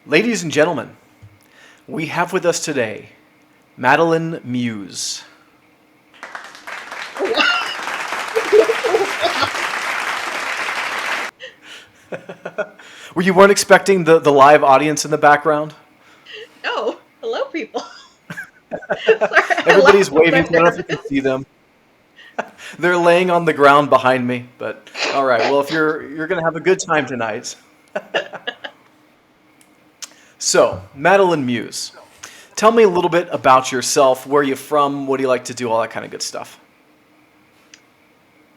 Ladies and gentlemen, we have with us today Maddilyn Muse. Well, you weren't expecting the live audience in the background? Oh, hello, people. Sorry, I Everybody's laughed when waving, I so I don't know if heard you can it. see them. They're laying on the ground behind me, but all right. Well, if you're going to have a good time tonight. So, Maddilyn Muse, tell me a little bit about yourself. Where are you from? What do you like to do? All that kind of good stuff.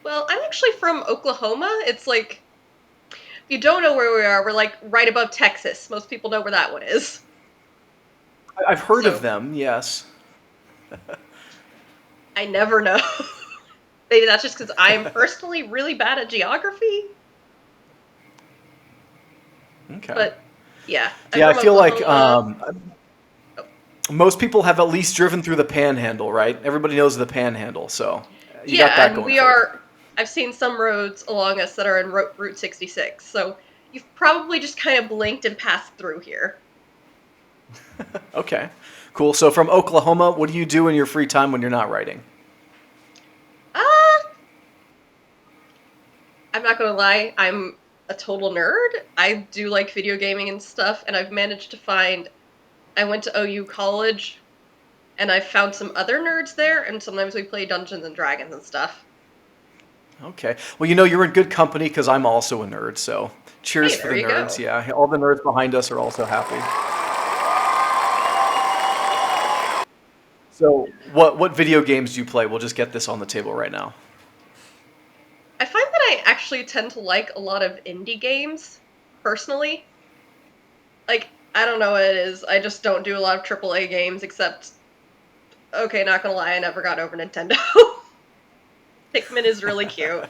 Well, I'm actually from Oklahoma. It's like, if you don't know where we are, we're like right above Texas. Most people know where that one is. I've heard of So them, yes. I never know. Maybe that's just because I'm personally really bad at geography. Okay. But yeah, I'm Yeah, I from feel like Oklahoma. Oh, most people have at least driven through the Panhandle, right? Everybody knows the Panhandle, so you got yeah, that and going we for you. are. I've seen some roads along us that are in Route 66. So you've probably just kind of blinked and passed through here. Okay, cool. So from Oklahoma, what do you do in your free time when you're not writing? Ah, I'm not gonna lie, I'm a total nerd. I do like video gaming and stuff, and I've managed to find. I went to OU college, and I found some other nerds there, and sometimes we play Dungeons and Dragons and stuff. Okay. Well, you're in good company because I'm also a nerd, so cheers Hey, for there the you nerds. go. Yeah, all the nerds behind us are also happy. So, what video games do you play? We'll just get this on the table right now. I find that I actually tend to like a lot of indie games, personally. Like, I don't know what it is. I just don't do a lot of AAA games, except, okay, not gonna lie, I never got over Nintendo. Pikmin is really cute.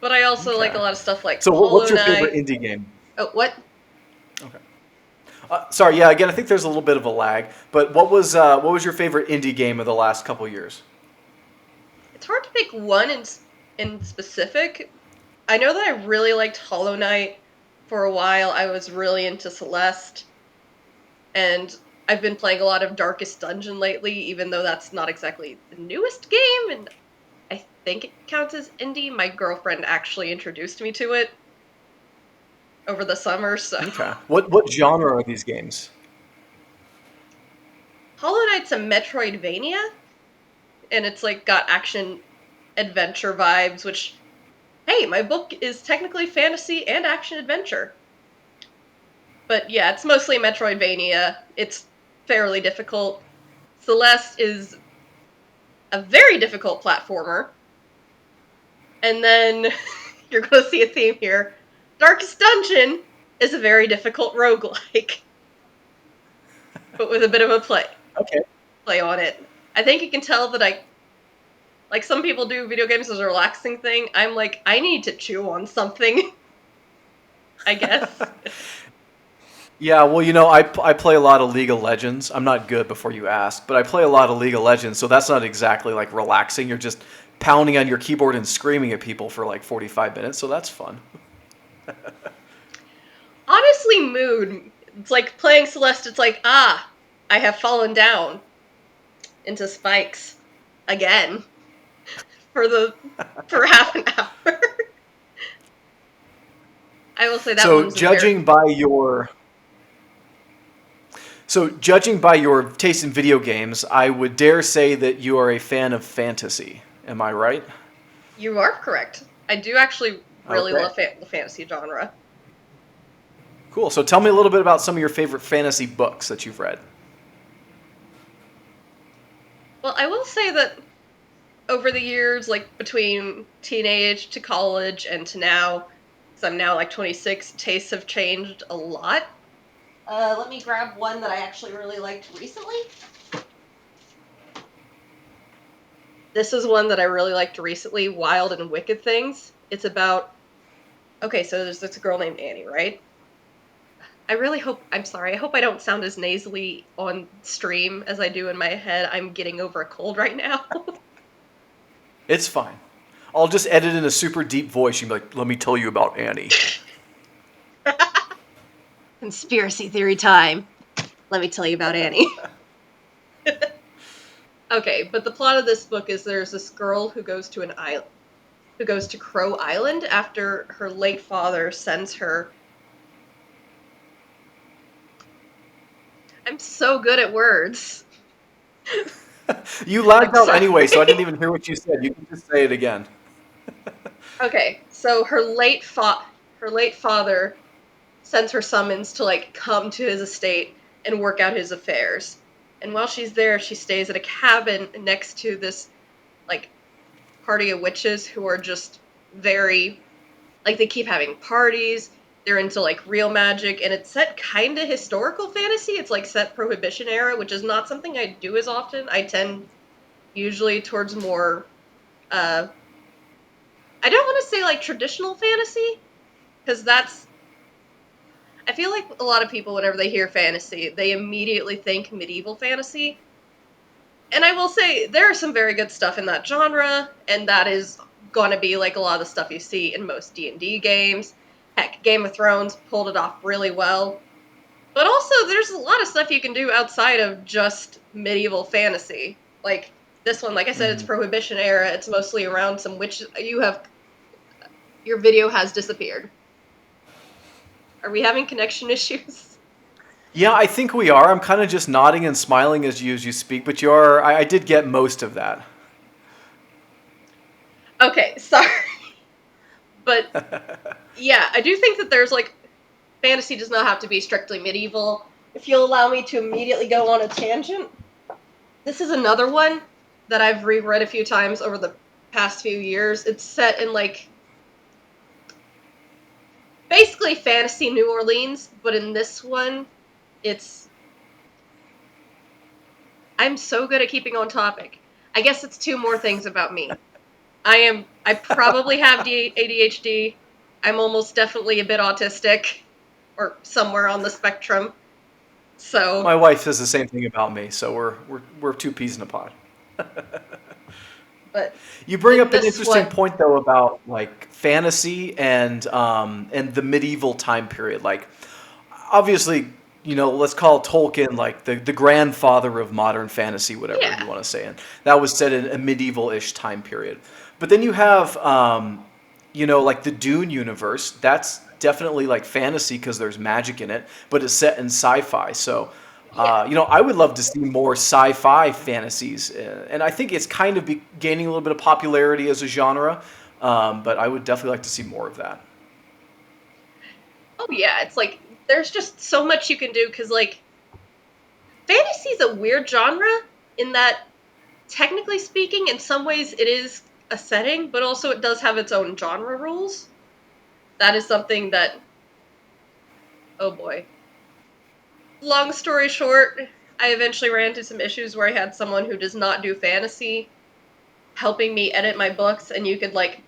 But I also like a Okay. lot of stuff like So, what's Hollow your favorite Knight. indie game? Oh, what? Okay. Sorry, yeah. Again, I think there's a little bit of a lag. But what was your favorite indie game of the last couple years? It's hard to pick one in specific. I know that I really liked Hollow Knight for a while. I was really into Celeste, and I've been playing a lot of Darkest Dungeon lately, even though that's not exactly the newest game, and I think it counts as indie. My girlfriend actually introduced me to it over the summer, so Okay. What genre are these games? Hollow Knight's a Metroidvania, and it's like got action adventure vibes, which hey, my book is technically fantasy and action adventure. But yeah, it's mostly Metroidvania. It's fairly difficult. Celeste is a very difficult platformer. And then you're going to see a theme here. Darkest Dungeon is a very difficult roguelike, but with a bit of a Okay. play on it. I think you can tell that I like some people do video games as a relaxing thing. I'm like, I need to chew on something, I guess. Yeah, well, I play a lot of League of Legends. I'm not good before you ask, but I play a lot of League of Legends, so that's not exactly like relaxing. You're just pounding on your keyboard and screaming at people for like 45 minutes, so that's fun. Honestly, mood. It's like playing Celeste, it's like, ah, I have fallen down into spikes again for half an hour. I will say that So one's very judging by your so judging by your taste in video games, I would dare say that you are a fan of fantasy. Am I right? you are correct. I do actually really Okay. love the fantasy genre. Cool. So tell me a little bit about some of your favorite fantasy books that you've read. Well, I will say that over the years, like between teenage to college and to now, because I'm now like 26, tastes have changed a lot. Let me grab one that I actually really liked recently. This is one that I really liked recently, Wild and Wicked Things. It's about, okay, so there's this girl named Annie, right? I really hope, I'm sorry, I hope I don't sound as nasally on stream as I do in my head. I'm getting over a cold right now. It's fine. I'll just edit in a super deep voice. You'd be like, "Let me tell you about Annie." Conspiracy theory time. Let me tell you about Annie. Okay, but the plot of this book is there's this girl who goes to an island, who goes to Crow Island after her late father sends her. I'm so good at words. You lagged I'm out sorry. anyway, so I didn't even hear what you said. You can just say it again. Okay, so her late father sends her summons to like come to his estate and work out his affairs. And while she's there, she stays at a cabin next to this like party of witches who are just very like they keep having parties. They're into like real magic, and it's set kind of historical fantasy. It's like set Prohibition era, which is not something I do as often. I tend usually towards more I don't want to say like traditional fantasy because that's I feel like a lot of people whenever they hear fantasy, they immediately think medieval fantasy. And I will say there are some very good stuff in that genre, and that is going to be like a lot of the stuff you see in most D&D games. Heck, Game of Thrones pulled it off really well. But also there's a lot of stuff you can do outside of just medieval fantasy. Like this one, like I said, it's Prohibition era. It's mostly around some witch your video has disappeared. Are we having connection issues? Yeah, I think we are. I'm kind of just nodding and smiling as you speak, but you are. I did get most of that. Okay, sorry. But yeah, I do think that there's like fantasy does not have to be strictly medieval. If you'll allow me to immediately go on a tangent, this is another one that I've reread a few times over the past few years. It's set in like basically fantasy New Orleans, but in this one, it's I'm so good at keeping on topic. I guess it's two more things about me. I probably have ADHD. I'm almost definitely a bit autistic or somewhere on the spectrum. So, My wife says the same thing about me, so we're two peas in a pod. but You bring in up an this interesting one, point though about like fantasy and the medieval time period. Like obviously, let's call Tolkien like the grandfather of modern fantasy, whatever you yeah. want to say. And that was set in a medieval-ish time period. But then you have like the Dune universe. That's definitely like fantasy because there's magic in it, but it's set in sci-fi. So Yeah. I would love to see more sci-fi fantasies, and I think it's kind of gaining a little bit of popularity as a genre. But I would definitely like to see more of that. Oh yeah, it's like there's just so much you can do because like fantasy is a weird genre in that technically speaking, in some ways it is a setting, but also it does have its own genre rules. That is something that oh boy. Long story short, I eventually ran into some issues where I had someone who does not do fantasy helping me edit my books, and you could like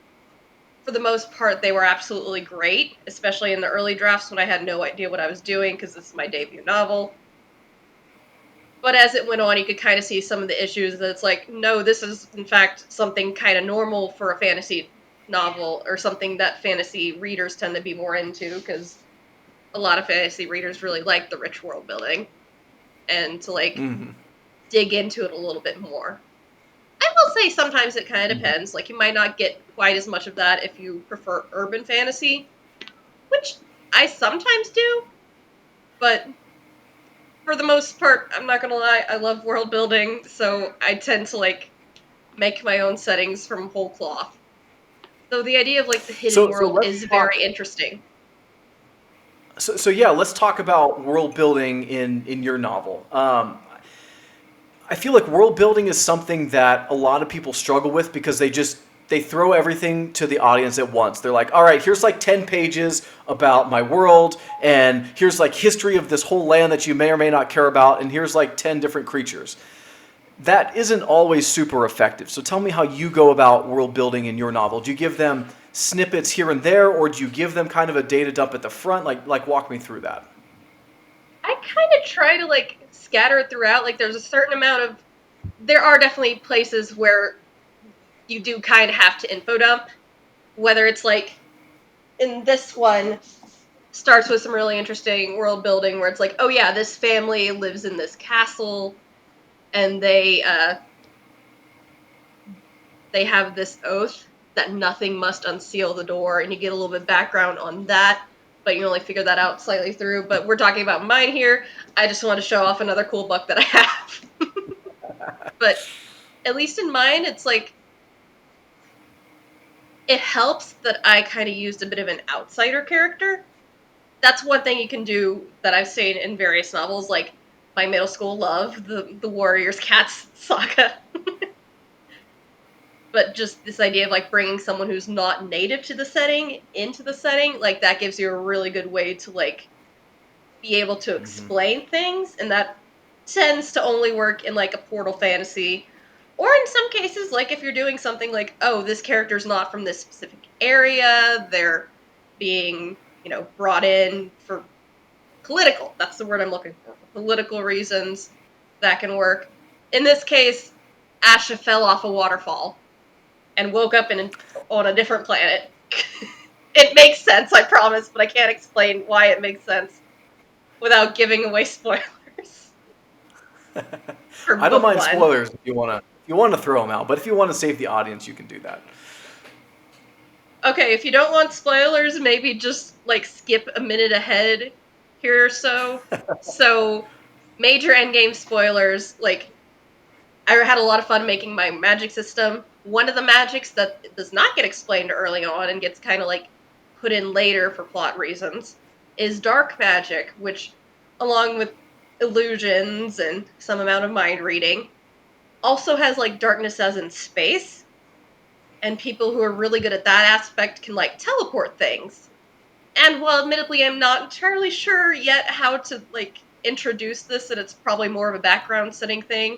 for the most part, they were absolutely great, especially in the early drafts when I had no idea what I was doing because this is my debut novel. But as it went on, you could kind of see some of the issues that it's like, no, this is in fact something kind of normal for a fantasy novel or something that fantasy readers tend to be more into because a lot of fantasy readers really like the rich world building and to like Hmm. dig into it a little bit more. I will say sometimes it kind of depends. Like you might not get quite as much of that if you prefer urban fantasy, which I sometimes do, but for the most part, I'm not gonna lie, I love world building, so I tend to like make my own settings from whole cloth. Though the idea of like the hidden So world let's is talk. very interesting. So yeah, let's talk about world building in your novel. I feel like world building is something that a lot of people struggle with because they throw everything to the audience at once. They're like, all right, here's like 10 pages about my world, and here's like history of this whole land that you may or may not care about, and here's like 10 different creatures. That isn't always super effective. So tell me how you go about world building in your novel. Do you give them snippets here and there, or do you give them kind of a data dump at the front? Like walk me through that. I kind of try to like scatter it throughout. Like there's a certain amount of there are definitely places where you do kind of have to info dump, whether it's like in this one starts with some really interesting world building where it's like, oh yeah, this family lives in this castle, and they have this oath that nothing must unseal the door, and you get a little bit of background on that, but you only figure that out slightly through. But we're talking about mine here. I just want to show off another cool book that I have. But at least in mine, it's like, it helps that I kind of used a bit of an outsider character. That's one thing you can do that I've seen in various novels, like my middle school love, the Warriors Cats saga. But just this idea of like bringing someone who's not native to the setting into the setting, like that gives you a really good way to like be able to explain things, and that tends to only work in like a portal fantasy, or in some cases, like if you're doing something like, oh, this character's not from this specific area, they're being, brought in for political, that's the word I'm looking for political reasons, that can work. In this case, Asha fell off a waterfall and woke up on a different planet. It makes sense, I promise, but I can't explain why it makes sense without giving away spoilers. For I don't book mind one. spoilers if you want to throw them out, but if you want to save the audience, you can do that. Okay, if you don't want spoilers, maybe just like skip a minute ahead here or so. So, major endgame spoilers, like, I had a lot of fun making my magic system. One of the magics that does not get explained early on and gets kind of like put in later for plot reasons is dark magic, which, along with illusions and some amount of mind reading, also has like darkness as in space. And people who are really good at that aspect can like teleport things. And while admittedly I'm not entirely sure yet how to like introduce this, and it's probably more of a background setting thing,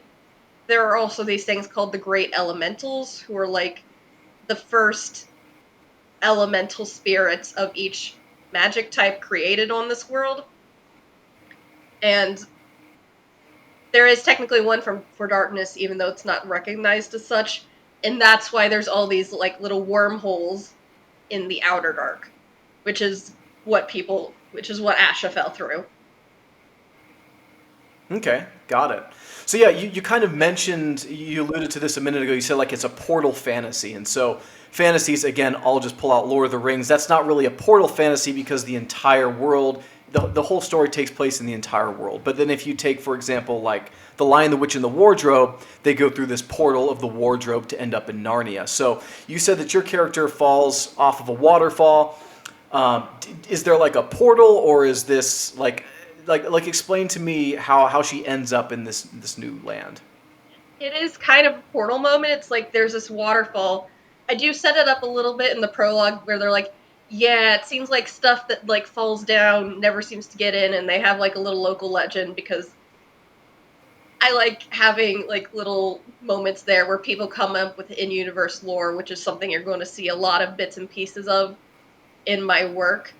there are also these things called the Great Elementals, who are like the first elemental spirits of each magic type created on this world. And there is technically one for darkness, even though it's not recognized as such. And that's why there's all these like little wormholes in the outer dark, which is what Asha fell through. Okay, got it. So yeah, you kind of mentioned, you alluded to this a minute ago, you said like it's a portal fantasy. And so fantasies, again, I'll just pull out Lord of the Rings. That's not really a portal fantasy because the entire world, the whole story takes place in the entire world. But then if you take, for example, like The Lion, the Witch, and the Wardrobe, they go through this portal of the wardrobe to end up in Narnia. So you said that your character falls off of a waterfall. Is there like a portal, or is this like explain to me how she ends up in this new land? It is kind of a portal moment. It's like there's this waterfall. I do set it up a little bit in the prologue where they're like, yeah, it seems like stuff that like falls down never seems to get in, and they have like a little local legend, because I like having like little moments there where people come up with in-universe lore, which is something you're going to see a lot of bits and pieces of in my work.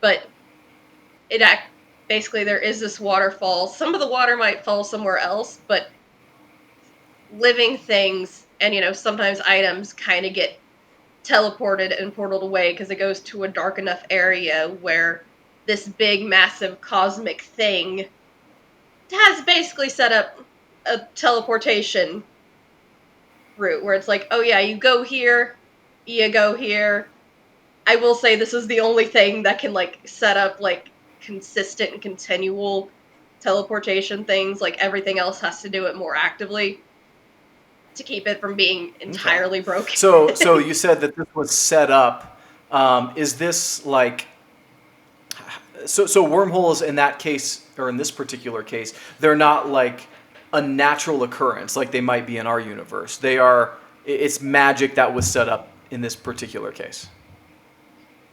But basically there is this waterfall. Some of the water might fall somewhere else, but living things and sometimes items kind of get teleported and portaled away because it goes to a dark enough area where this big massive cosmic thing has basically set up a teleportation route where it's like, oh yeah, you go here, you go here. I will say this is the only thing that can like set up like consistent and continual teleportation things. Like everything else has to do it more actively to keep it from being entirely broken. So you said that this was set up. Is this like so wormholes in that case, or in this particular case, they're not like a natural occurrence like they might be in our universe. It's magic that was set up in this particular case.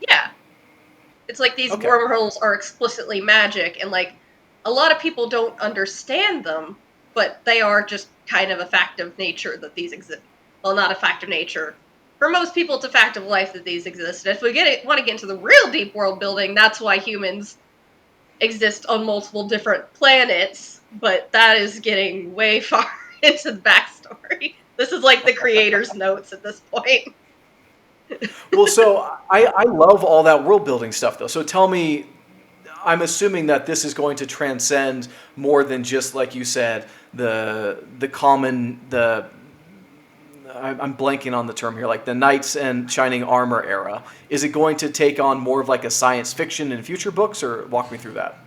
Yeah. It's like these Okay. wormholes are explicitly magic, and like a lot of people don't understand them, but they are just kind of a fact of nature that these exist. Well, not a fact of nature. For most people, it's a fact of life that these exist. And if we want to get into the real deep world building, that's why humans exist on multiple different planets. But that is getting way far into the backstory. This is like the creator's notes at this point. Well, so I love all that world building stuff though. So tell me, I'm assuming that this is going to transcend more than just like you said the common the I'm blanking on the term here, like the knights and shining armor era. Is it going to take on more of like a science fiction in future books, or walk me through that?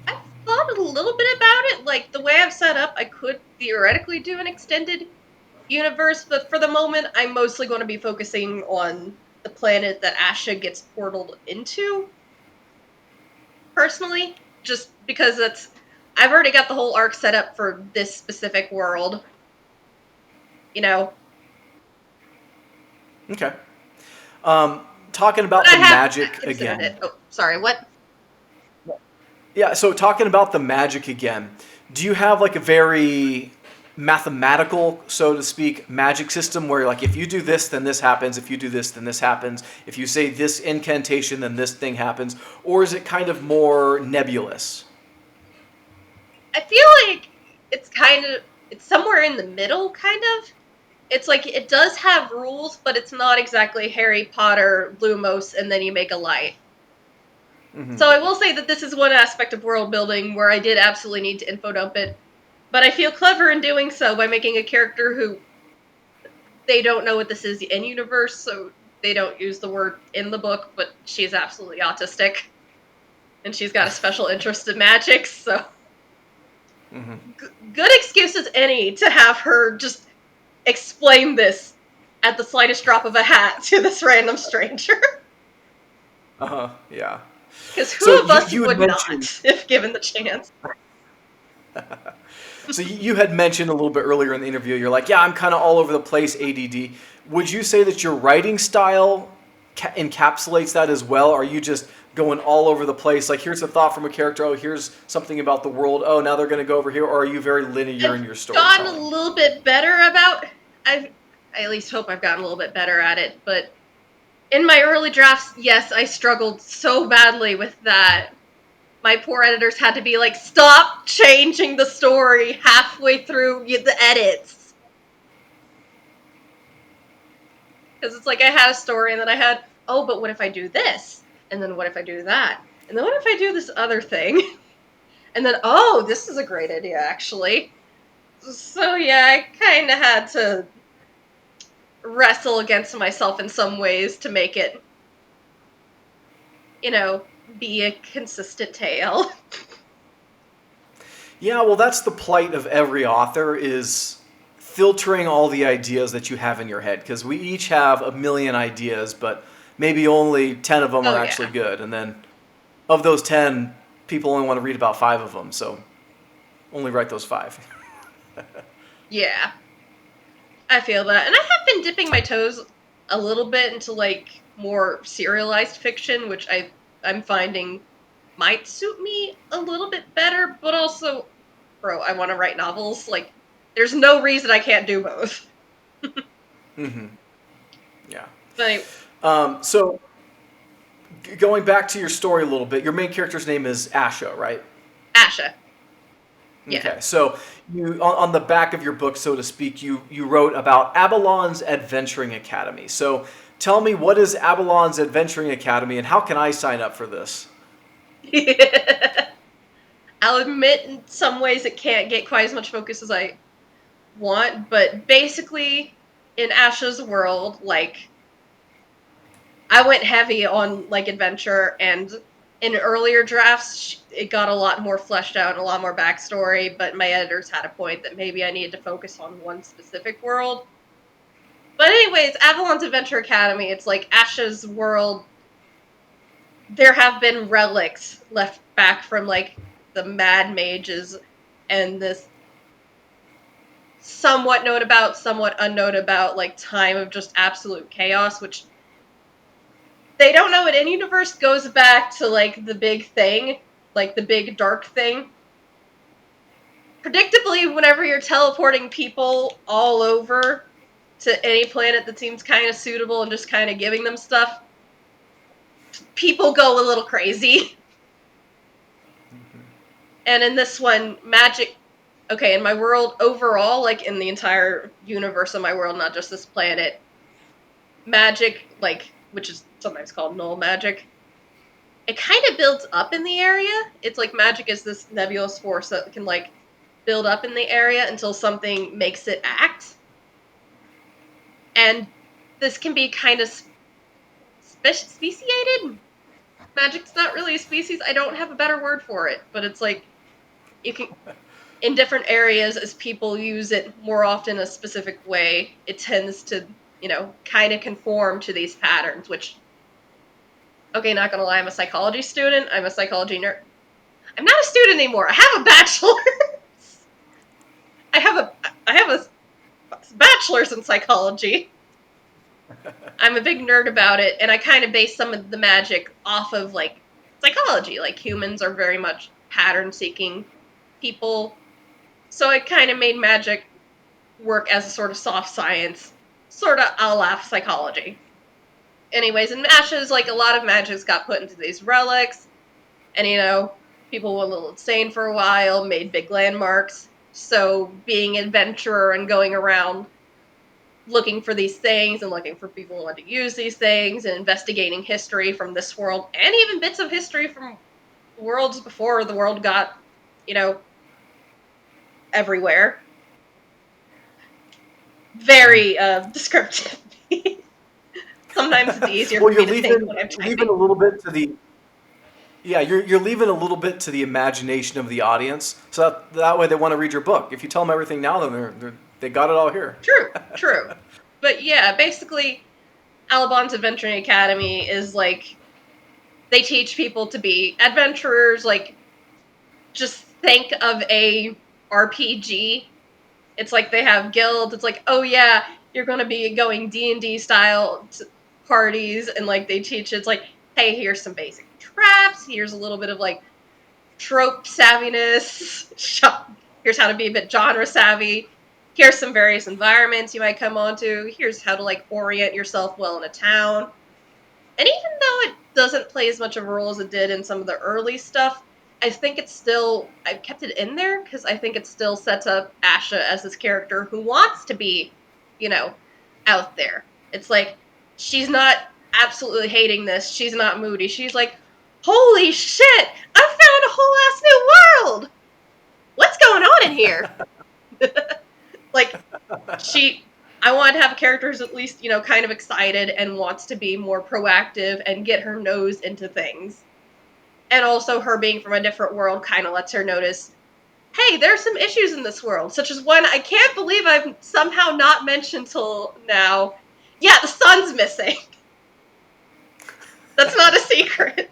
I've thought a little bit about it. Like the way I've set up, I could theoretically do an extended universe, but for the moment, I'm mostly going to be focusing on the planet that Asha gets portaled into. Personally, just because I've already got the whole arc set up for this specific world. You know, Okay. Talking but about I the have magic considered it. again. Oh, sorry, what? Yeah, so talking about the magic again, do you have like a very mathematical, so to speak, magic system where like if you do this, then this happens, if you do this, then this happens, if you say this incantation, then this thing happens, or is it kind of more nebulous? I feel like it's somewhere in the middle, kind of. It's like it does have rules, but it's not exactly Harry Potter, Lumos, and then you make a life. Hmm. So I will say that this is one aspect of world building where I did absolutely need to info dump it, but I feel clever in doing so by making a character who they don't know what this is in universe, so they don't use the word in the book, but she's absolutely autistic and she's got a special interest in magic, so Hmm. good excuse as any to have her just explain this at the slightest drop of a hat to this random stranger. Uh-huh. Yeah. Because So who of us you had would mentioned not if given the chance? so you had mentioned a little bit earlier in the interview, you're like, yeah, I'm kind of all over the place, ADD. Would you say that your writing style encapsulates that as well? Are you just going all over the place? Like, here's a thought from a character. Oh, here's something about the world. Oh, now they're going to go over here. Or are you very linear in I've your gotten a storytelling? little bit better about. I at least hope I've gotten a little bit better at it. But in my early drafts, yes, I struggled so badly with that. My poor editors had to be like, "Stop changing the story halfway through the edits," because it's like I had a story and then I had, oh, but what if I do this? And then what if I do that? And then what if I do this other thing? And then, oh, this is a great idea, actually. So yeah, I kind of had to wrestle against myself in some ways to make it, you know, be a consistent tale. Yeah, well, that's the plight of every author is filtering all the ideas that you have in your head because we each have a million ideas, but maybe only 10 of them Oh are actually yeah. good. And then of those 10, people only want to read about 5 of them. So only write those 5. Yeah. I feel that. And I have been dipping my toes a little bit into like more serialized fiction, which I'm finding might suit me a little bit better, but also, bro, I want to write novels. Like, there's no reason I can't do both. Hmm. Yeah. But So going back to your story a little bit, your main character's name is Asha, right? Asha, yeah. Okay, so you on the back of your book, so to speak, you wrote about Avalon's Adventuring Academy. So tell me, what is Avalon's Adventuring Academy, and how can I sign up for this? I'll admit in some ways it can't get quite as much focus as I want, but basically in Asha's world, like I went heavy on like adventure, and in earlier drafts it got a lot more fleshed out and a lot more backstory, but my editors had a point that maybe I needed to focus on one specific world. But anyways, Avalon's Adventure Academy, it's like Asha's world. There have been relics left back from like the Mad Mages and this somewhat known about, somewhat unknown about, like time of just absolute chaos, which they don't know in any universe goes back to like the big thing, like the big dark thing. Predictably, whenever you're teleporting people all over to any planet that seems kind of suitable and just kind of giving them stuff, people go a little crazy. And in this one, magic. Okay, in my world overall, like in the entire universe of my world, not just this planet, magic, like, which is sometimes called null magic, it kind of builds up in the area. It's like magic is this nebulous force that can, like, build up in the area until something makes it act. And this can be kind of speciated. Magic's not really a species. I don't have a better word for it, but it's like you can, in different areas, as people use it more often a specific way, it tends to, kind of conform to these patterns, which, okay, not gonna lie, I'm a psychology student. I'm a psychology nerd. I'm not a student anymore. I have a bachelor's. I have a bachelor's in psychology. I'm a big nerd about it, and I kind of base some of the magic off of, like, psychology. Like, humans are very much pattern-seeking people. So I kind of made magic work as a sort of soft science, sort of a la psychology. Anyways, in Ashes, like, a lot of magics got put into these relics, and, people were a little insane for a while, made big landmarks. So being an adventurer and going around looking for these things and looking for people who want to use these things and investigating history from this world and even bits of history from worlds before the world got, you know, everywhere. Very descriptive. Sometimes it's easier Well, for you're me to think leaving when I'm leaving typing. a little bit to the yeah, you're leaving a little bit to the imagination of the audience, so that way they want to read your book. If you tell them everything now, then they got it all here. True. But yeah, basically, Alabon's Adventuring Academy is like, they teach people to be adventurers. Like, just think of a RPG. It's like they have guilds. It's like, oh yeah, you're gonna be going D&D style parties, and like they teach. It's like, hey, here's some basic traps. Here's a little bit of like trope savviness. Here's how to be a bit genre savvy. Here's some various environments you might come onto. Here's how to, like, orient yourself well in a town. And even though it doesn't play as much of a role as it did in some of the early stuff, I think it's still, I've kept it in there because I think it still sets up Asha as this character who wants to be, you know, out there. It's like, she's not absolutely hating this. She's not moody. She's like, holy shit, I found a whole ass new world. What's going on in here? Like, I wanted to have a character who's at least, kind of excited and wants to be more proactive and get her nose into things. And also, her being from a different world kind of lets her notice, hey, there's some issues in this world, such as one I can't believe I've somehow not mentioned till now. Yeah, the sun's missing. That's not a secret.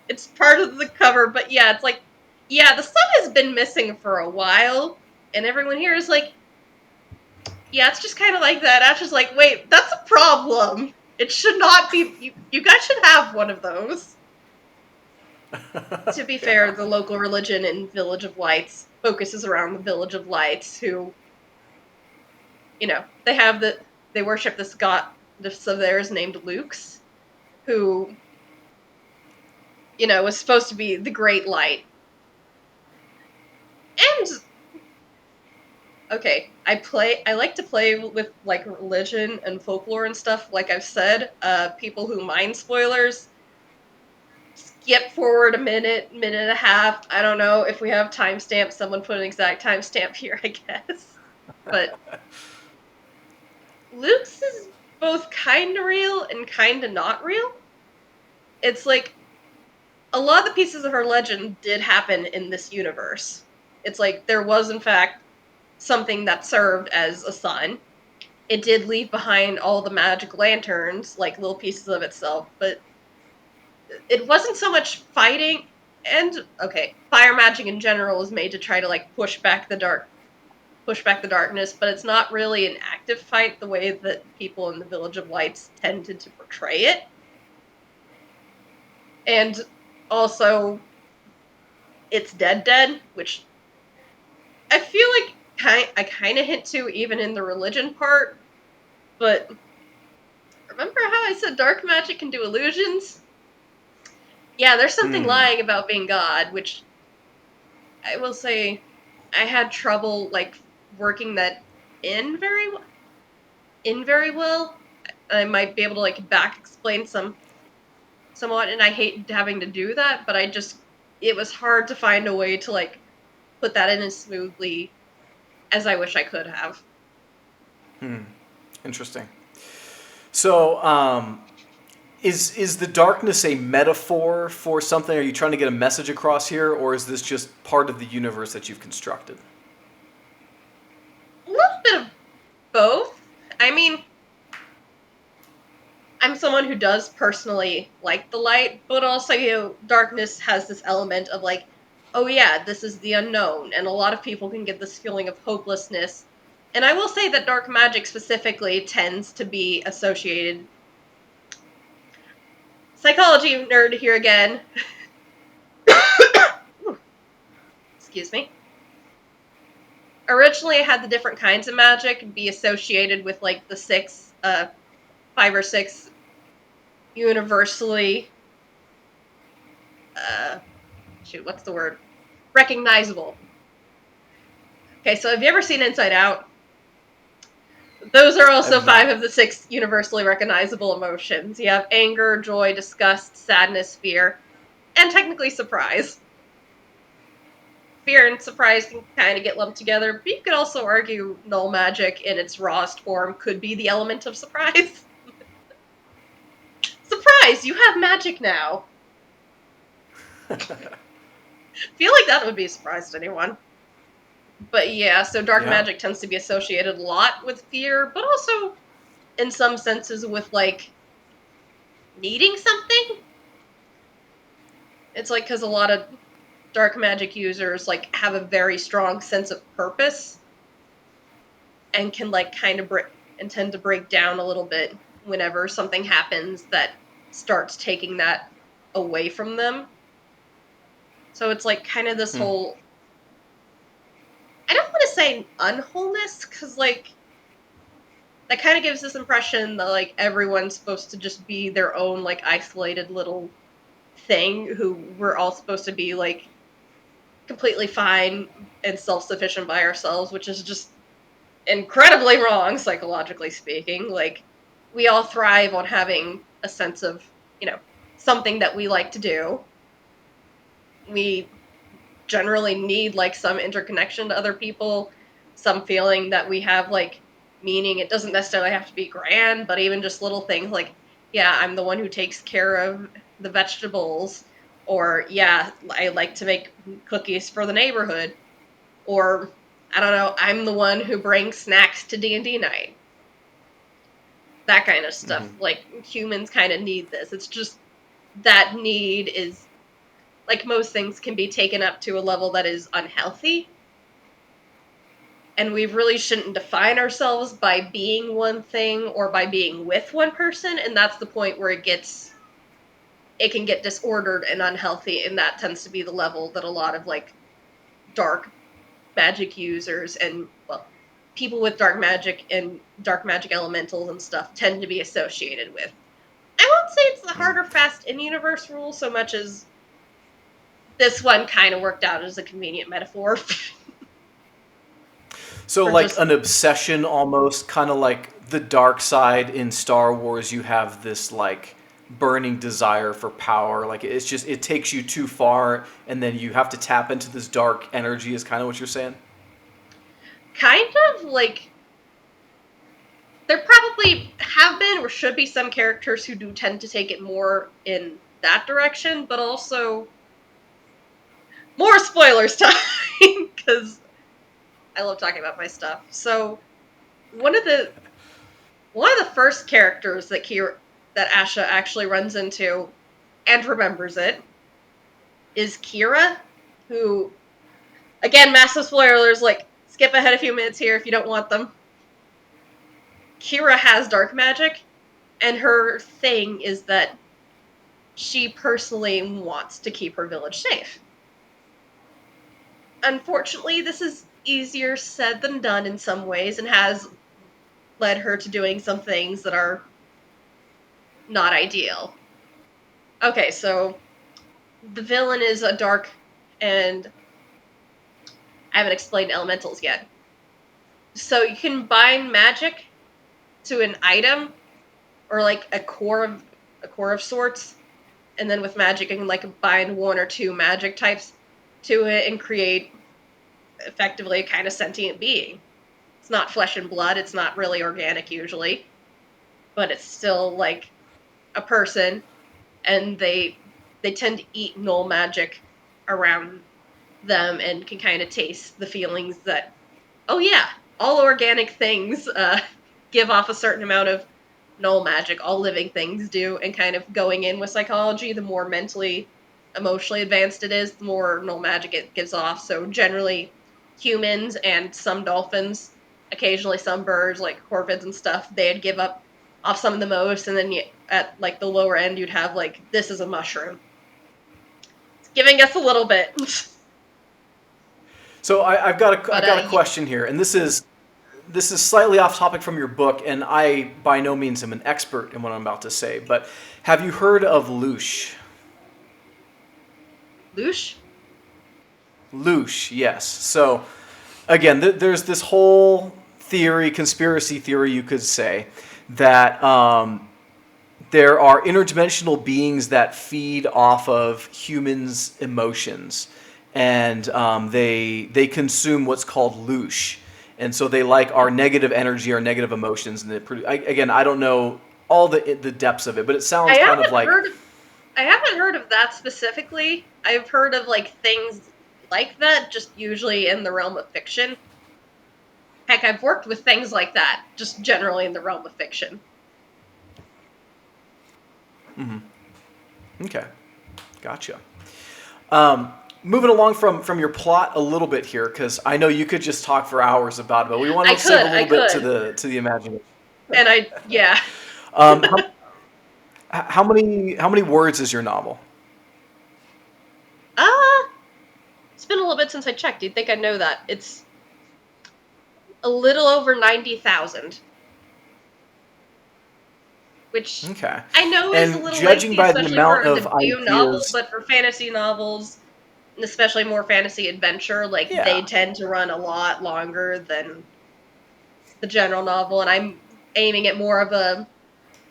It's part of the cover, but yeah, it's like, yeah, the sun has been missing for a while, and everyone here is like, yeah, it's just kind of like that. Ash is like, wait, that's a problem. It should not be. You guys should have one of those. To be fair, Yeah. the local religion in Village of Lights focuses around the Village of Lights, who, they worship this goddess of theirs named Luke's, who, was supposed to be the Great Light. And okay, I like to play with, like, religion and folklore and stuff. Like I've said, people who mind spoilers, skip forward a minute, minute and a half. I don't know if we have timestamps. Someone put an exact timestamp here, I guess. But Luke's is both kind of real and kind of not real. It's like, a lot of the pieces of her legend did happen in this universe. It's like, there was, in fact, something that served as a sun. It did leave behind all the magic lanterns, like little pieces of itself, but it wasn't so much fighting. And okay, fire magic in general is made to try to, like, push back the darkness, but it's not really an active fight the way that people in the Village of Lights tended to portray it. And also, it's dead, which I feel like I kind of hint to even in the religion part. But remember how I said dark magic can do illusions? Yeah, there's something Hmm. lying about being God, which I will say I had trouble, like, working that in very well. I might be able to like back explain somewhat, and I hate having to do that, but it was hard to find a way to like put that in as smoothly as I wish I could have. Interesting. So, is the darkness a metaphor for something? Are you trying to get a message across here, or is this just part of the universe that you've constructed? A little bit of both. I mean, I'm someone who does personally like the light, but also, darkness has this element of like, oh yeah, this is the unknown, and a lot of people can get this feeling of hopelessness. And I will say that dark magic specifically tends to be associated. Psychology nerd here again. Excuse me. Originally, I had the different kinds of magic be associated with like the five or six universally, uh, what's the word? Recognizable. Okay, so have you ever seen Inside Out? Those are also I've five not. of the six universally recognizable emotions. You have anger, joy, disgust, sadness, fear, and technically surprise. Fear and surprise can kind of get lumped together, but you could also argue null magic in its rawest form could be the element of surprise. Surprise! You have magic now. Feel like that would be a surprise to anyone. But yeah, so dark Yeah. magic tends to be associated a lot with fear, but also in some senses with like needing something. It's like because a lot of dark magic users like have a very strong sense of purpose and can like kind of and tend to break down a little bit whenever something happens that starts taking that away from them. So it's like kind of this Hmm. whole, I don't want to say unwholeness, because like that kind of gives this impression that like everyone's supposed to just be their own like isolated little thing who we're all supposed to be like completely fine and self-sufficient by ourselves, which is just incredibly wrong psychologically speaking. Like we all thrive on having a sense of, something that we like to do. We generally need like some interconnection to other people, some feeling that we have like meaning. It doesn't necessarily have to be grand, but even just little things like, yeah, I'm the one who takes care of the vegetables, or yeah, I like to make cookies for the neighborhood, or I don't know, I'm the one who brings snacks to D&D night. That kind of stuff. Like humans kind of need this. It's just that need is, like most things, can be taken up to a level that is unhealthy, and we really shouldn't define ourselves by being one thing or by being with one person, and that's the point where it can get disordered and unhealthy, and that tends to be the level that a lot of like dark magic users and, well, people with dark magic and dark magic elementals and stuff tend to be associated with. I won't say it's the hard or fast in universe rule so much as this one kind of worked out as a convenient metaphor So, for like just, an obsession almost, kind of like the dark side in Star Wars, you have this like burning desire for power. Like it's just, it takes you too far, and then you have to tap into this dark energy, is kind of what you're saying? kind of like, there probably have been or should be some characters who do tend to take it more in that direction, but also more spoilers time because I love talking about my stuff. So one of the first characters that Asha actually runs into and remembers it is Kira, who, again, massive spoilers, like skip ahead a few minutes here if you don't want them. Kira has dark magic, and her thing is that she personally wants to keep her village safe. Unfortunately, this is easier said than done in some ways and has led her to doing some things that are not ideal. Okay, so the villain is a dark, and I haven't explained elementals yet. So you can bind magic to an item or like a core of sorts, and then with magic, you can like bind one or two magic types to it and create effectively a kind of sentient being. It's not flesh and blood. It's not really organic usually, but it's still like a person, and they tend to eat null magic around them and can kind of taste the feelings that, oh yeah, all organic things give off a certain amount of null magic. All living things do, and kind of going in with psychology, the more mentally, emotionally advanced it is, the more null magic it gives off. So generally, humans and some dolphins, occasionally some birds like corvids and stuff, they'd give up off some of the most, and then at like the lower end, you'd have like, this is a mushroom. It's giving us a little bit. So I've got But a question here, and this is slightly off topic from your book, and I by no means am an expert in what I'm about to say. But have you heard of Loosh? Loosh? Loosh, yes. So again, there's this whole theory, conspiracy theory, you could say, that there are interdimensional beings that feed off of humans' emotions, and they consume what's called loosh, and so they like our negative energy, our negative emotions, and again, I don't know all the depths of it, but it I sounds kind of haven't like heard of I haven't heard of that specifically. I've heard of like things like that, just usually in the realm of fiction. Heck, I've worked with things like that, just generally in the realm of fiction. okay, gotcha. Um, Moving along from your plot a little bit here, because I know you could just talk for hours about it, but we want to save a I little bit could. to the imagination. And yeah. Um, how many words is your novel? Uh, it's been a little bit since I checked. You'd think I'd know that. It's a little over 90,000. Which Okay. I know is a And little judging lengthy, by the especially for amount a of debut novel, ideas, but for fantasy novels, and especially more fantasy adventure, like they yeah. tend to run a lot longer than the general novel, and I'm aiming at more of a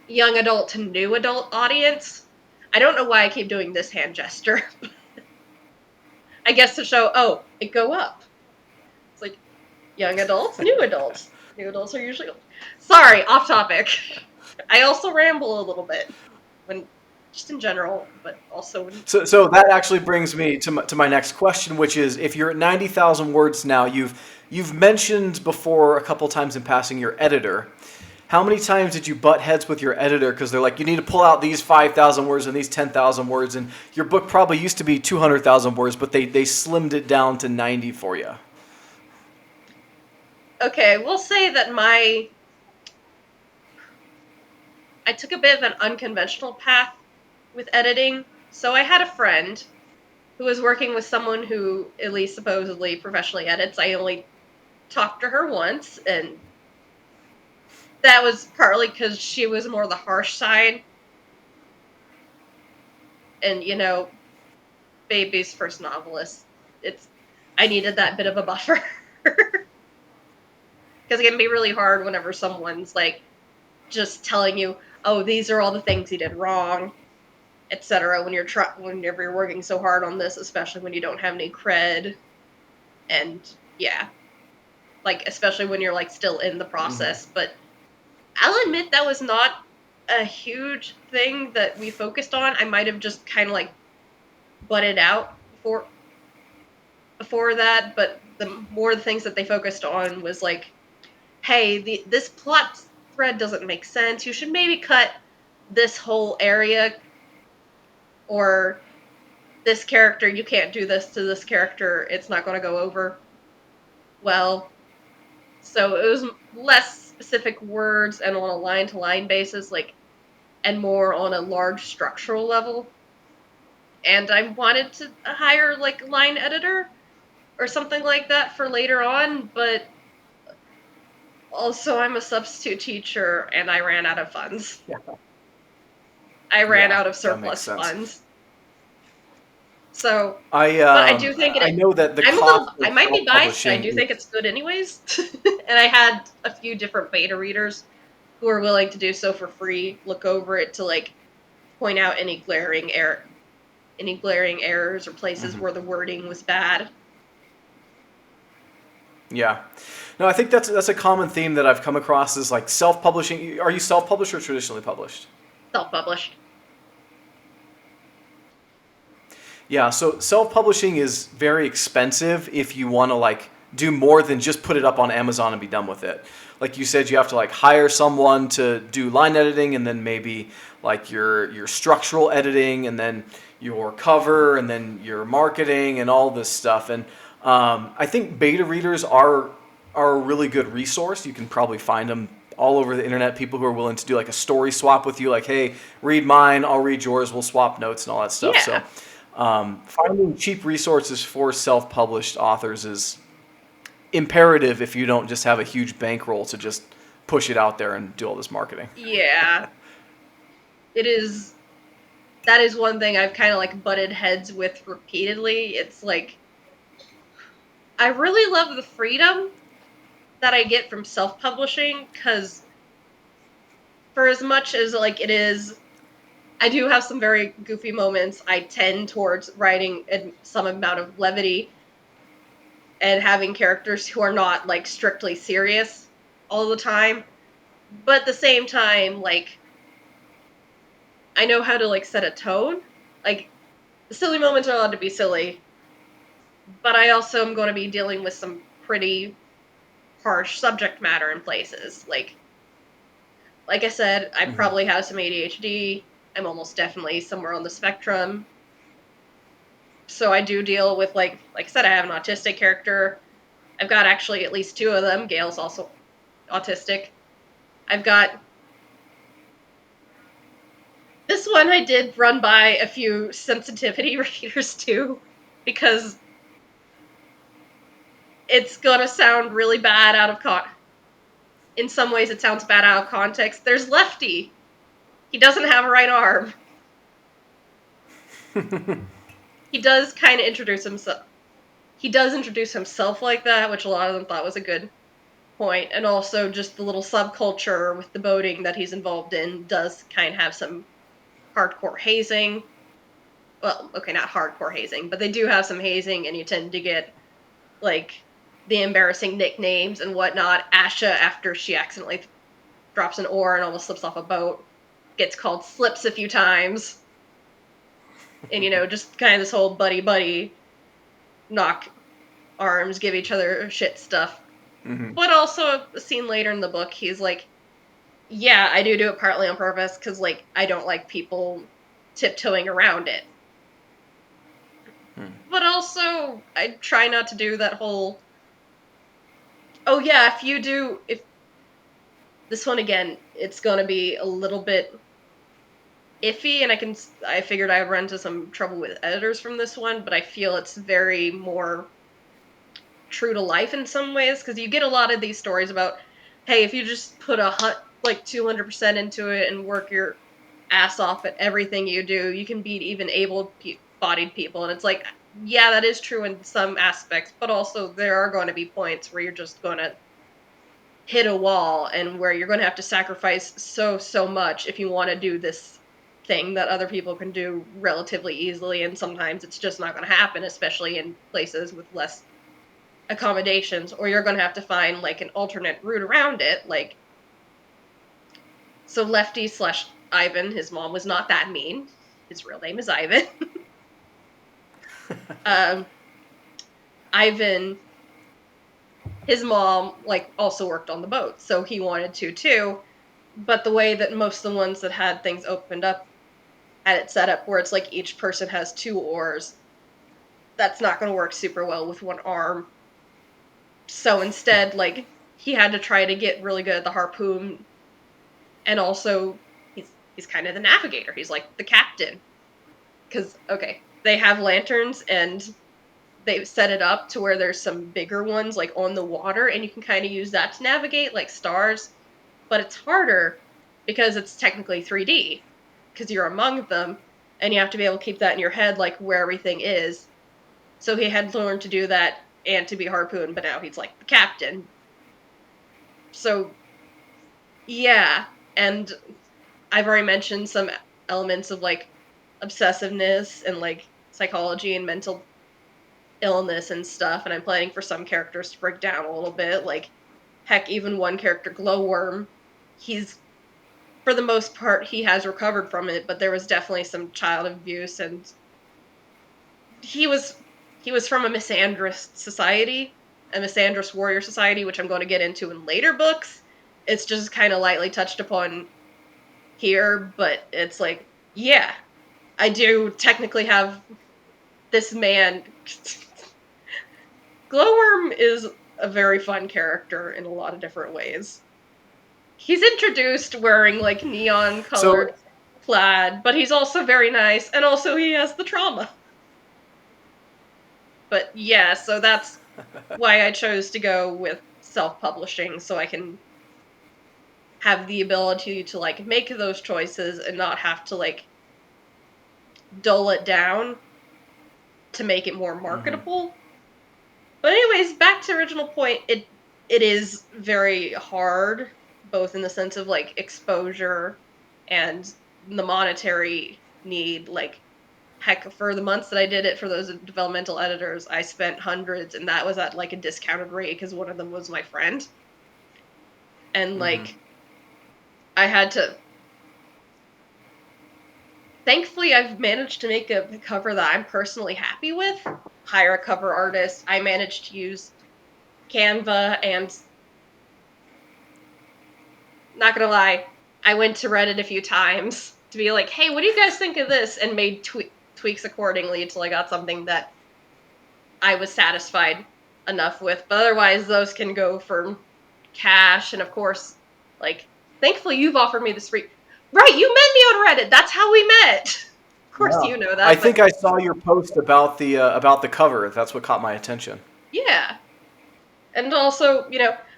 young adult to new adult audience. I don't know why I keep doing this hand gesture. I guess to show, oh, it go up. It's like young adults, new adults. New adults are usually old. Sorry, off topic. I also ramble a little bit when just in general, but also when So that actually brings me to my next question, which is, if you're at 90,000 words now, you've mentioned before a couple times in passing your editor. How many times did you butt heads with your editor because they're like, you need to pull out these 5,000 words and these 10,000 words, and your book probably used to be 200,000 words, but they slimmed it down to 90 for you? okay, we'll say that I took a bit of an unconventional path with editing. So I had a friend who was working with someone who at least supposedly professionally edits. I only talked to her once, and that was partly because she was more the harsh side. And, baby's first novelist. I needed that bit of a buffer. Because it can be really hard whenever someone's like just telling you, oh, these are all the things you did wrong, etc. Whenever you're working so hard on this, especially when you don't have any cred, and yeah, like especially when you're like still in the process. But I'll admit that was not a huge thing that we focused on. I might have just kind of like butted out before that, but the more the things that they focused on was like, hey, this plot thread doesn't make sense. You should maybe cut this whole area, or this character, you can't do this to this character. It's not going to go over well. So it was less specific words and on a line to line basis, and more on a large structural level. And I wanted to hire like a line editor or something like that for later on, but also I'm a substitute teacher and I ran out of funds. Yeah. I ran Yeah, out of that makes surplus sense. funds. So, I but I do think I know that the I'm a cost little, I of might be biased, but I self-publishing do is think it's good anyways. And I had a few different beta readers who are willing to do so for free look over it to like point out any glaring errors or places where the wording was bad. Yeah. No, I think that's a common theme that I've come across is like self-publishing. Are you self-published or traditionally published? Self-published. Yeah, so self-publishing is very expensive if you want to like do more than just put it up on Amazon and be done with it. Like you said, you have to like hire someone to do line editing and then maybe like your structural editing and then your cover and then your marketing and all this stuff. And I think beta readers are a really good resource. You can probably find them all over the internet. People who are willing to do like a story swap with you, like, hey, read mine, I'll read yours, we'll swap notes and all that stuff. Yeah. So finding cheap resources for self-published authors is imperative if you don't just have a huge bankroll to just push it out there and do all this marketing. Yeah. It is. That is one thing I've kind of like butted heads with repeatedly. It's like, I really love the freedom that I get from self-publishing, because for as much as like it is, I do have some very goofy moments. I tend towards writing some amount of levity and having characters who are not like strictly serious all the time. But at the same time, like, I know how to like set a tone. Like, the silly moments are allowed to be silly, but I also am going to be dealing with some pretty harsh subject matter in places. Like I said, I probably have some ADHD. I'm almost definitely somewhere on the spectrum. So I do deal with like I said, I have an autistic character. I've got actually at least 2 of them. Gail's also autistic. I've got this one I did run by a few sensitivity readers too, because it's gonna sound really bad out of in some ways it sounds bad out of context. There's Lefty. He doesn't have a right arm. He does kind of introduce himself. He does introduce himself like that, which a lot of them thought was a good point. And also just the little subculture with the boating that he's involved in does kind of have some hardcore hazing. Well, okay, not hardcore hazing, but they do have some hazing, and you tend to get like the embarrassing nicknames and whatnot. Asha, after she accidentally drops an oar and almost slips off a boat, gets called Slips a few times. And, just kind of this whole buddy knock arms, give each other shit stuff. Mm-hmm. But also, a scene later in the book, he's like, yeah, I do it partly on purpose, because, like, I don't like people tiptoeing around it. But also, I try not to do that whole, oh yeah, if this one again, it's gonna be a little bit iffy, and I figured I would run into some trouble with editors from this one, but I feel it's very more true to life in some ways, because you get a lot of these stories about, hey, if you just put 200% into it and work your ass off at everything you do, you can beat even able-bodied people. And it's like, yeah, that is true in some aspects, but also there are going to be points where you're just going to hit a wall, and where you're going to have to sacrifice so much if you want to do this thing that other people can do relatively easily, and sometimes it's just not going to happen, especially in places with less accommodations, or you're going to have to find like an alternate route around it. Like, so Lefty / Ivan, his mom was not that mean. His real name is Ivan. Ivan, his mom like also worked on the boat, so he wanted to too. But the way that most of the ones that had things opened up had it set up where it's like each person has 2 oars, that's not going to work super well with one arm. So instead, like, he had to try to get really good at the harpoon, and also he's kind of the navigator. He's like the captain. Because, okay, they have lanterns, and they've set it up to where there's some bigger ones like on the water, and you can kind of use that to navigate like stars. But it's harder because it's technically 3D, because you're among them, and you have to be able to keep that in your head, like where everything is. So he had to learn to do that and to be harpoon, but now he's like the captain. So Yeah, and I've already mentioned some elements of like obsessiveness and like psychology and mental illness and stuff, and I'm planning for some characters to break down a little bit. Like, heck, even one character, Glowworm, he's for the most part he has recovered from it, but there was definitely some child abuse, and he was he was from a misandrist society, a misandrist warrior society, which I'm going to get into in later books. It's just kind of lightly touched upon here, but it's like, yeah, I do technically have this man. Glowworm is a very fun character in a lot of different ways. He's introduced wearing like neon colored So plaid, but he's also very nice, and also he has the trauma. But yeah, so that's why I chose to go with self-publishing, so I can have the ability to like make those choices and not have to like dull it down to make it more mhm. marketable. But anyways, back to original point, it is very hard, both in the sense of like exposure and the monetary need. Like, heck, for the months that I did it for those developmental editors, I spent hundreds, and that was at like a discounted rate because one of them was my friend. And Mhm. like, I had to. Thankfully, I've managed to make a cover that I'm personally happy with. Hire a cover artist. I managed to use Canva, and not gonna lie, I went to Reddit a few times to be like, hey, what do you guys think of this? And made tweaks accordingly until I got something that I was satisfied enough with. But otherwise, those can go for cash. And of course, like, thankfully, you've offered me this free. Right, you met me on Reddit. That's how we met. Of course, Yeah. you know I that, but think I saw your post about the cover. That's what caught my attention. yeah. And also,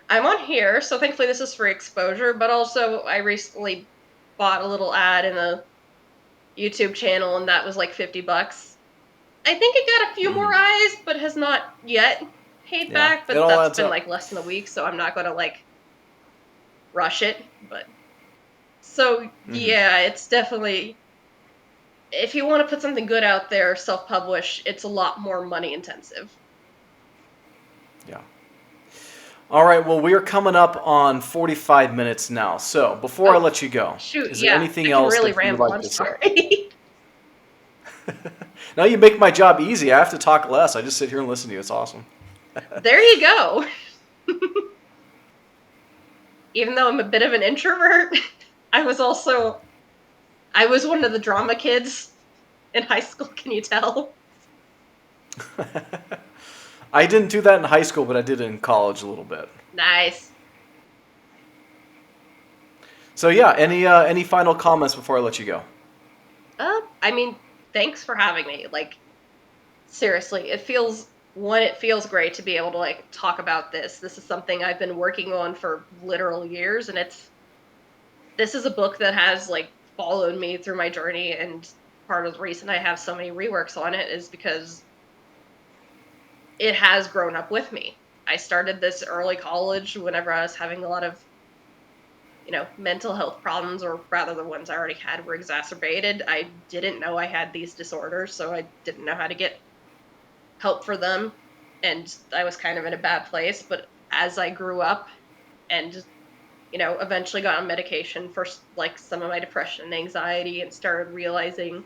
I'm on here, so thankfully this is free exposure. But also, I recently bought a little ad in a YouTube channel, and that was like $50. I think it got a few more Mhm. eyes, but has not yet paid Yeah, back. it But all that's adds been up. like less than a week, so I'm not gonna like rush it. But so Mhm. yeah, it's definitely, if you want to put something good out there, self-publish. It's a lot more money intensive. Yeah. All right. Well, we are coming up on 45 minutes now. So before I Oh let you go, shoot, is there yeah, I anything can else really that you would ramble. like I'm to say? sorry. Now you make my job easy. I have to talk less. I just sit here and listen to you. It's awesome. There you go. Even though I'm a bit of an introvert, I was also I was one of the drama kids in high school. Can you tell? I didn't do that in high school, but I did it in college a little bit. Nice. So yeah, any final comments before I let you go? I mean, thanks for having me. Like, seriously, it feels great to be able to like talk about this. This is something I've been working on for literal years, and this is a book that has like followed me through my journey, and part of the reason I have so many reworks on it is because it has grown up with me. I started this early college whenever I was having a lot of, mental health problems, or rather the ones I already had were exacerbated. I didn't know I had these disorders, so I didn't know how to get help for them, and I was kind of in a bad place. But as I grew up and, eventually got on medication for like some of my depression and anxiety, and started realizing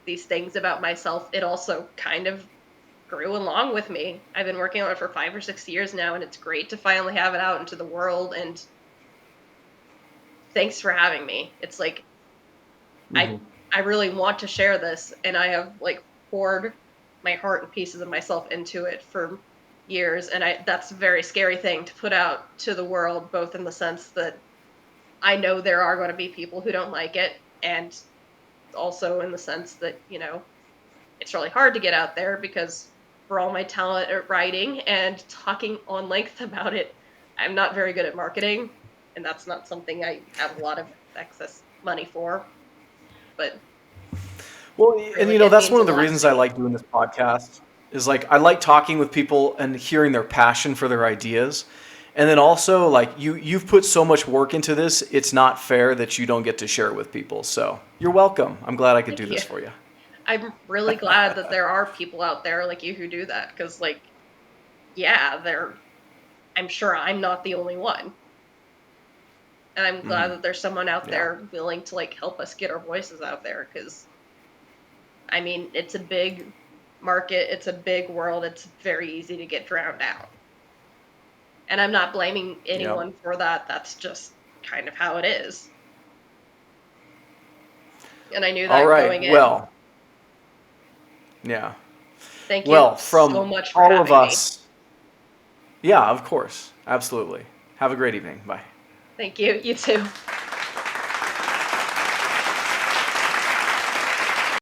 these things about myself, it also kind of grew along with me. I've been working on it for 5 or 6 years now, and it's great to finally have it out into the world. And thanks for having me. It's like, I Hmm. I really want to share this, and I have like poured my heart and pieces of myself into it for years, and that's a very scary thing to put out to the world, both in the sense that I know there are going to be people who don't like it, and also in the sense that, it's really hard to get out there because for all my talent at writing and talking on length about it, I'm not very good at marketing, and that's not something I have a lot of excess money for, but Well, and really, it that's means one a of the lot reasons to I me. like doing this podcast. Is like I like talking with people and hearing their passion for their ideas. And then also, like, you've put so much work into this, it's not fair that you don't get to share it with people. So you're welcome. I'm glad I could do Thank you. this for you. I'm really glad that there are people out there like you who do that, because, like, yeah, I'm sure I'm not the only one. And I'm glad that there's someone out Yeah. there willing to, like, help us get our voices out there, because, I mean, it's a big market, it's a big world, it's very easy to get drowned out. And I'm not blaming Yeah. anyone for that, that's just kind of how it is. And I knew All that right. going in. Well, yeah. Thank you Well, so from much for all of having me. us, yeah, of course. Absolutely. Have a great evening. Bye. Thank you. You too.